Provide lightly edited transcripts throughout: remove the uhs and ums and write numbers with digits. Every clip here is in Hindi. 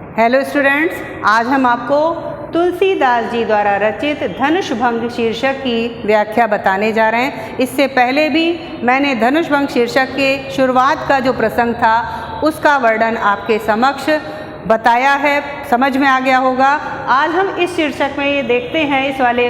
हेलो स्टूडेंट्स, आज हम आपको तुलसीदास जी द्वारा रचित धनुष भंग शीर्षक की व्याख्या बताने जा रहे हैं। इससे पहले भी मैंने धनुष भंग शीर्षक के शुरुआत का जो प्रसंग था उसका वर्णन आपके समक्ष बताया है, समझ में आ गया होगा। आज हम इस शीर्षक में ये देखते हैं इस वाले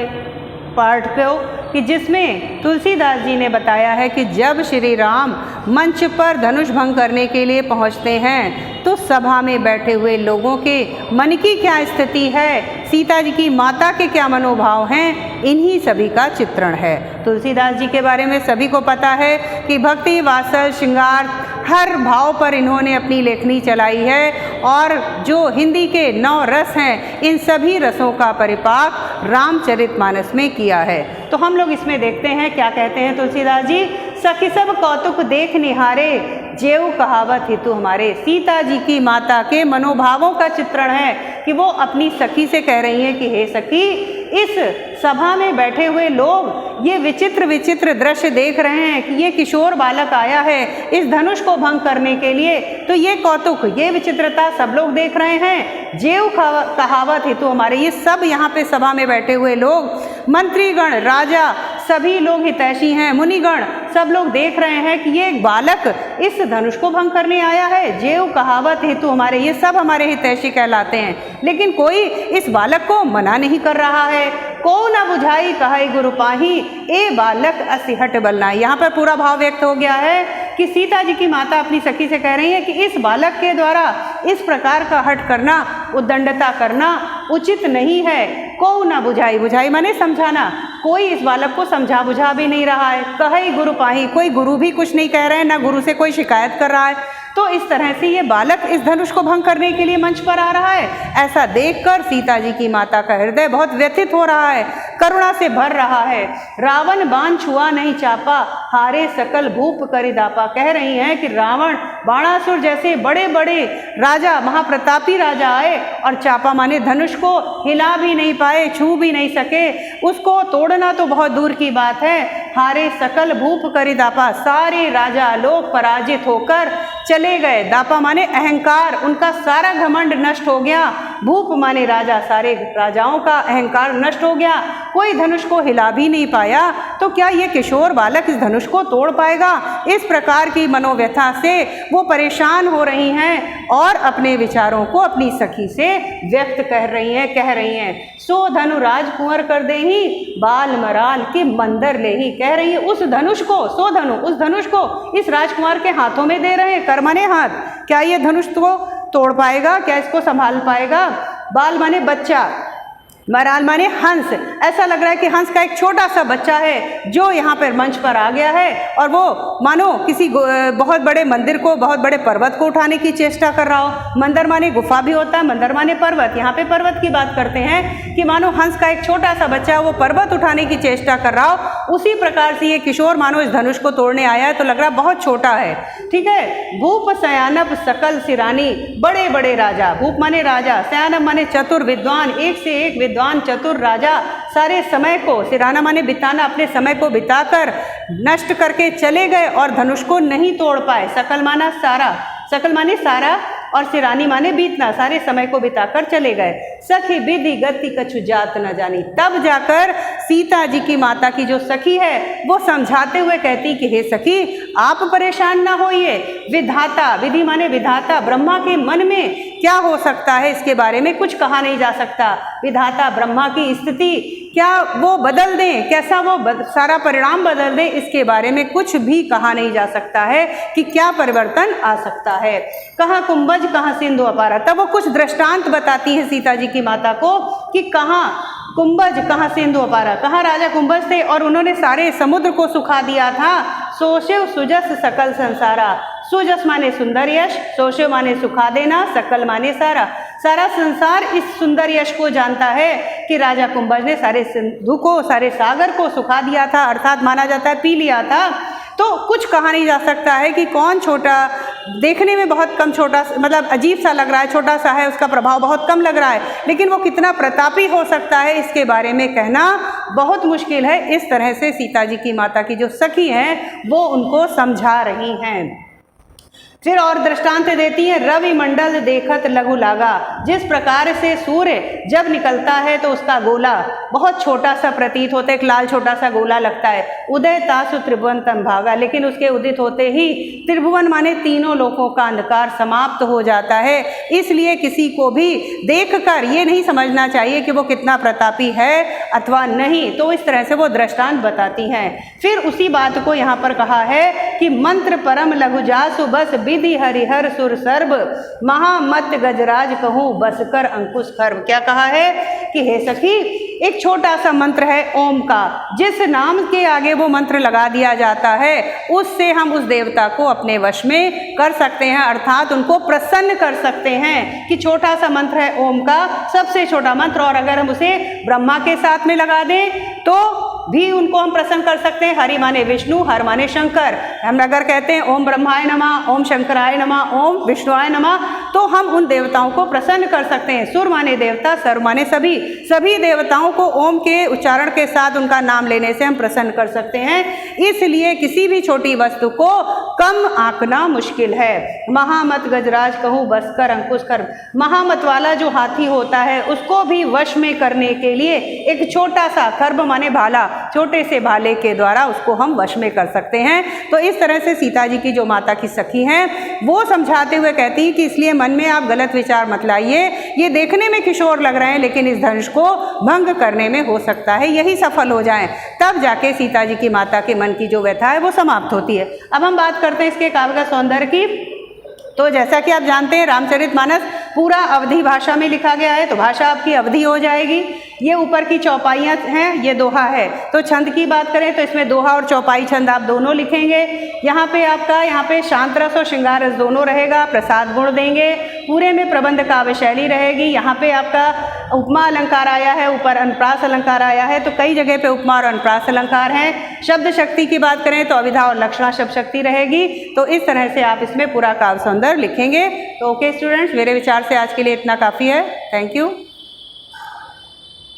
पार्ट को कि जिसमें तुलसीदास जी ने बताया है कि जब श्री राम मंच पर धनुष भंग करने के लिए पहुंचते हैं तो सभा में बैठे हुए लोगों के मन की क्या स्थिति है, सीता जी की माता के क्या मनोभाव हैं, इन्हीं सभी का चित्रण है। तुलसीदास जी के बारे में सभी को पता है कि भक्ति, वात्सल, श्रृंगार हर भाव पर इन्होंने अपनी लेखनी चलाई है और जो हिंदी के 9 रस हैं इन सभी रसों का परिपाक रामचरितमानस में किया है। तो हम लोग इसमें देखते हैं क्या कहते हैं तुलसीदास जी। सखी सब कौतुक देख निहारे, जेऊ कहावत हेतु हमारे। सीता जी की माता के मनोभावों का चित्रण है कि वो अपनी सखी से कह रही हैं कि हे सखी, इस सभा में बैठे हुए लोग ये विचित्र विचित्र दृश्य देख रहे हैं कि ये किशोर बालक आया है इस धनुष को भंग करने के लिए, तो ये कौतुक, ये विचित्रता सब लोग देख रहे हैं। जेऊ कहावत हेतु हमारे, ये सब यहाँ पे सभा में बैठे हुए लोग, मंत्रीगण, राजा, सभी लोग हितैषी हैं, मुनिगण, सब लोग देख रहे हैं कि ये एक बालक इस धनुष को भंग करने आया है। जेऊ कहावत हेतु हमारे, ये सब हमारे हितैषी कहलाते हैं, लेकिन कोई इस बालक को मना नहीं कर रहा है। को न बुझाई कहे गुरु पाही, ए बालक असिहट बलनाई। यहाँ पर पूरा भाव व्यक्त हो गया है कि सीता जी की माता अपनी सखी से कह रही है कि इस बालक के द्वारा इस प्रकार का हट करना, उद्दंडता करना उचित नहीं है। को न बुझाई, बुझाई माने समझाना, कोई इस बालक को समझा बुझा भी नहीं रहा है। कहे गुरु पाही, कोई गुरु भी कुछ नहीं कह रहे हैं, ना गुरु से कोई शिकायत कर रहा है। तो इस तरह से ये बालक इस धनुष को भंग करने के लिए मंच पर आ रहा है। ऐसा देखकर सीता जी की माता का हृदय बहुत व्यथित हो रहा है, करुणा से भर रहा है। रावण बाण छुआ नहीं चापा, हारे सकल भूप करि दापा। कह रही हैं कि रावण, बाणासुर जैसे बड़े बड़े राजा, महाप्रतापी राजा आए और चापा माने धनुष को हिला भी नहीं पाए, छू भी नहीं सके, उसको तोड़ना तो बहुत दूर की बात है। हारे सकल भूप करि दापा, सारे राजा लोग पराजित होकर चले गए। दापा माने अहंकार, उनका सारा घमंड नष्ट हो गया। भूप माने राजा, सारे राजाओं का अहंकार नष्ट हो गया। कोई धनुष को हिला भी नहीं पाया, तो क्या ये किशोर बालक इस धनुष को तोड़ पाएगा? इस प्रकार की मनोव्यथा से वो परेशान हो रही हैं और अपने विचारों को अपनी सखी से व्यक्त कह रही हैं। सो धनु राजकुंवर कर देही, बाल मराल के मंदर लेही। कह रही है उस धनुष को, सो धनु, उस धनुष को इस राजकुमार के हाथों में दे रहे हैं, कर माने हाथ, क्या ये धनुष को तोड़ पाएगा? क्या इसको संभाल पाएगा? बाल माने बच्चा, मराल माने हंस। ऐसा लग रहा है कि हंस का एक छोटा सा बच्चा है जो यहाँ पर मंच पर आ गया है और वो मानो किसी बहुत बड़े मंदिर को, बहुत बड़े पर्वत को उठाने की चेष्टा कर रहा हो। मंदिर माने गुफा भी होता है, मंदिर माने पर्वत। यहाँ पे पर्वत की बात करते हैं कि मानो हंस का एक छोटा सा बच्चा वो पर्वत उठाने की चेष्टा कर रहा हो। उसी प्रकार से ये किशोर मानो इस धनुष को तोड़ने आया है, तो लग रहा बहुत छोटा है। ठीक है। भूप सयानप सकल सिरानी, बड़े बड़े राजा, भूप माने राजा, सयानप माने चतुर, विद्वान, एक से एक विद्वान, चतुर राजा सारे समय को, सिराना माने बिताना, अपने समय को बिताकर नष्ट करके चले गए और धनुष को नहीं तोड़ पाए। सकल माना सारा, सकल माने सारा और सिरानी माने बीतना, सारे समय को बिताकर चले गए। सखी विधि गति कछु जात न जानी। तब जाकर सीता जी की माता की जो सखी है वो समझाते हुए कहती कि हे सखी, आप परेशान ना होइए। विधाता, विधि माने विधाता, ब्रह्मा के मन में क्या हो सकता है इसके बारे में कुछ कहा नहीं जा सकता। विधाता ब्रह्मा की स्थिति क्या वो बदल दें, कैसा वो सारा परिणाम बदल दें, इसके बारे में कुछ भी कहा नहीं जा सकता है कि क्या परिवर्तन आ सकता है। कहाँ कुंभज कहाँ सिंधु अपारा। तब वो कुछ दृष्टांत बताती है सीता जी की माता को कि कहाँ कुंभज, कहाँ सिंधु अपारा, कहाँ राजा कुंभज थे और उन्होंने सारे समुद्र को सुखा दिया था। सोशिव सुजस सकल संसारा। सुजस माने सुंदर यश, सोशिव माने सुखा देना, सकल माने सारा। सारा संसार इस सुंदर यश को जानता है कि राजा कुंभज ने सारे सिंधु को, सारे सागर को सुखा दिया था, अर्थात माना जाता है पी लिया था। तो कुछ कहा नहीं जा सकता है कि कौन छोटा, देखने में बहुत कम छोटा, मतलब अजीब सा लग रहा है, छोटा सा है, उसका प्रभाव बहुत कम लग रहा है, लेकिन वो कितना प्रतापी हो सकता है इसके बारे में कहना बहुत मुश्किल है। इस तरह से सीता जी की माता की जो सखी हैं वो उनको समझा रही हैं। फिर और दृष्टांत देती है, रवि मंडल देखत लघु लागा। जिस प्रकार से सूर्य जब निकलता है तो उसका गोला बहुत छोटा सा प्रतीत होता है, एक लाल छोटा सा गोला लगता है। उदय तासु त्रिभुवन तम भागा, लेकिन उसके उदित होते ही त्रिभुवन माने तीनों लोकों का अंधकार समाप्त हो जाता है। इसलिए किसी को भी देखकर ये नहीं समझना चाहिए कि वो कितना प्रतापी है अथवा नहीं। तो इस तरह से वो दृष्टांत बताती हैं। फिर उसी बात को यहाँ पर कहा है कि मंत्र परम लघु जासु बस विधि हरिहर सुर सर्व महामत गजराज कहूँ बसकर अंकुश खर्व। क्या कहा है कि हे सखी, एक छोटा सा मंत्र है ओम का, जिस नाम के आगे वो मंत्र लगा दिया जाता है उससे हम उस देवता को अपने वश में कर सकते हैं, अर्थात उनको प्रसन्न कर सकते हैं। कि छोटा सा मंत्र है ओम का, सबसे छोटा मंत्र, और अगर हम उसे ब्रह्मा के साथ में लगा दें तो भी उनको हम प्रसन्न कर सकते हैं। हरि माने विष्णु, हर माने शंकर। हम अगर कहते हैं ओम ब्रह्माय नमः, ओम शंकराय नमः, ओम विष्णुआय नमः, तो हम उन देवताओं को प्रसन्न कर सकते हैं। सुर माने देवता, सर्व माने सभी देवताओं को ओम के उच्चारण के साथ उनका नाम लेने से हम प्रसन्न कर सकते हैं। इसलिए किसी भी छोटी वस्तु को कम आंकना मुश्किल है। महामत गजराज कहूँ बसकर अंकुश कर, महामत वाला जो हाथी होता है उसको भी वश में करने के लिए एक छोटा सा कर्ब माने भाला, छोटे से भाले के द्वारा उसको हम वश में कर सकते हैं। तो इस तरह से सीता जी की जो माता की सखी हैं वो समझाते हुए कहती हैं कि इसलिए मन में आप गलत विचार मत लाइए, ये देखने में किशोर लग रहे हैं लेकिन इस धनुष को भंग करने में हो सकता है यही सफल हो जाएं, तब जाके सीता जी की माता के मन की जो व्यथा है वो समाप्त होती है। अब हम बात करते हैं इसके काव्य का सौंदर्य की। तो जैसा कि आप जानते हैं रामचरितमानस पूरा अवधी भाषा में लिखा गया है, तो भाषा आपकी अवधी हो जाएगी। ये ऊपर की चौपाइयाँ हैं, ये दोहा है। तो छंद की बात करें तो इसमें दोहा और चौपाई छंद आप दोनों लिखेंगे। यहाँ पे शांत रस और श्रृंगार रस दोनों रहेगा, प्रसाद गुण देंगे। पूरे में प्रबंध काव्य शैली रहेगी। यहाँ पे आपका उपमा अलंकार आया है, ऊपर अनुप्रास अलंकार आया है, तो कई जगह पे उपमा और अनुप्रास अलंकार हैं। शब्द शक्ति की बात करें तो अविधा और लक्षणा शब्द शक्ति रहेगी। तो इस तरह से आप इसमें पूरा काव्य सौंदर्य लिखेंगे। तो ओके स्टूडेंट्स, मेरे विचार से आज के लिए इतना काफ़ी है। Thank you.